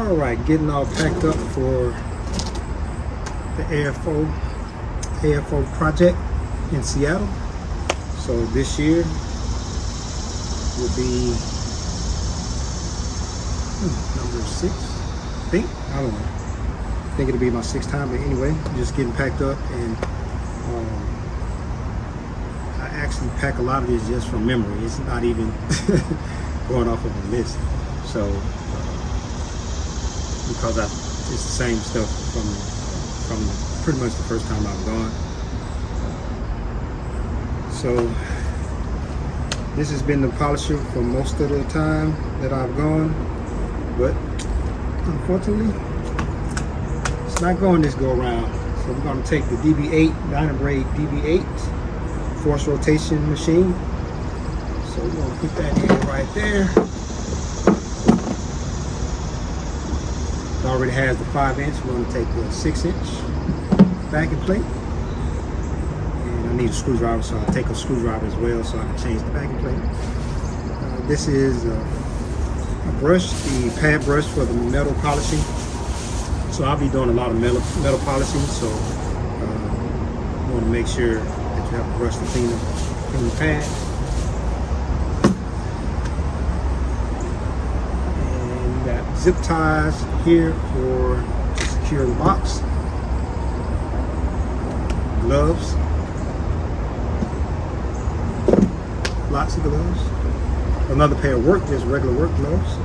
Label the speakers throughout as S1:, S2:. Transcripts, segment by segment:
S1: All right, getting all packed up for the AFO project in Seattle. So this year will be number 6, I think. I don't know. I think it'll be my 6th time, but anyway, just getting packed up, and I actually pack a lot of this just from memory. It's not even going off of a list. So because it's the same stuff from pretty much the first time I've gone. So this has been the polisher for most of the time that I've gone, but unfortunately it's not going this go around. So we're going to take the DB8 Dynabrade DB8 force rotation machine. So we're going to put that in right there. It already has the 5-inch. We're going to take a 6-inch backing plate. And I need a screwdriver, so I'll take a screwdriver as well so I can change the backing plate. This is a brush, the pad brush for the metal polishing. So I'll be doing a lot of metal polishing, so you want to make sure that you have a brush to clean the pad. And got zip ties here for to secure the box. Gloves. Lots of gloves. Another pair of just regular work gloves.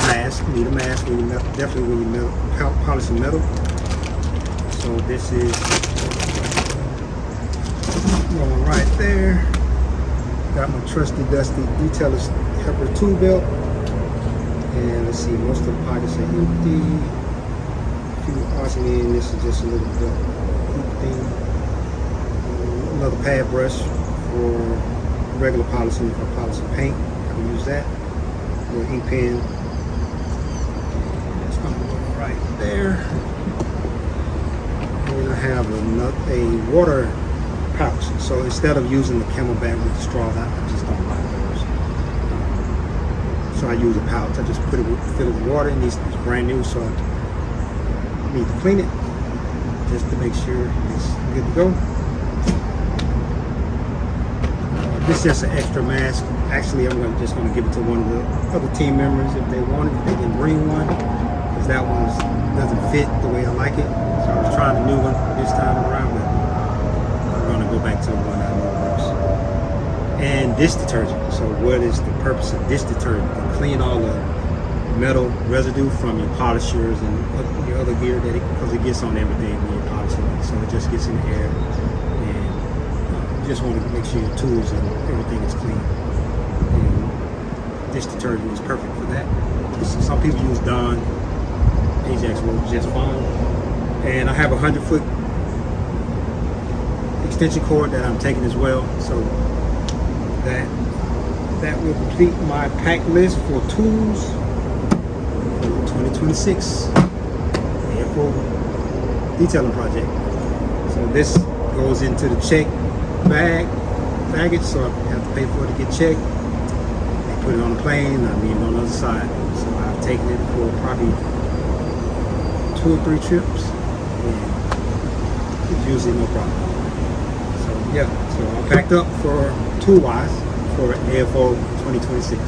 S1: Mask. Need a mask when you definitely when you polishing metal. So this is going right there. Got my trusty dusty detailer's helper tool belt. And let's see, most of the pockets are empty. A few odds in. This is just a little bit thing. Another pad brush for regular polishing, for polishing paint. I can use that. A little ink pen. That's going to go right there. And I have a water pouch. So instead of using the Camelback with the straws, I just don't like those. So I use a pouch. I just fill it with water, and it's brand new, so I need to clean it just to make sure it's good to go. This is just an extra mask. Actually, I'm just going to give it to one of the other team members if they want it. If they can bring one, because that one doesn't fit the way I like it. So I was trying a new one this time around, but I'm going to go back to the one I know works. And dish detergent. So what is the purpose of dish detergent? To clean all the metal residue from your polishers and your other gear, because it gets on everything when you're polishing it. So it just gets in the air, and you just want to make sure your tools and everything is clean. And dish detergent is perfect for that. Some people use Dawn. Ajax works just fine. And I have a 100-foot extension cord that I'm taking as well. So that will complete my pack list for tools for the 2026 AFO detailing project. So this goes into the check baggage, so I have to pay for it to get checked. They put it on the plane, I leave it on the other side. So I've taken it for probably 2 or 3 trips, and it's usually no problem. So yeah, so I'm packed up for tool-wise for AFO 2026.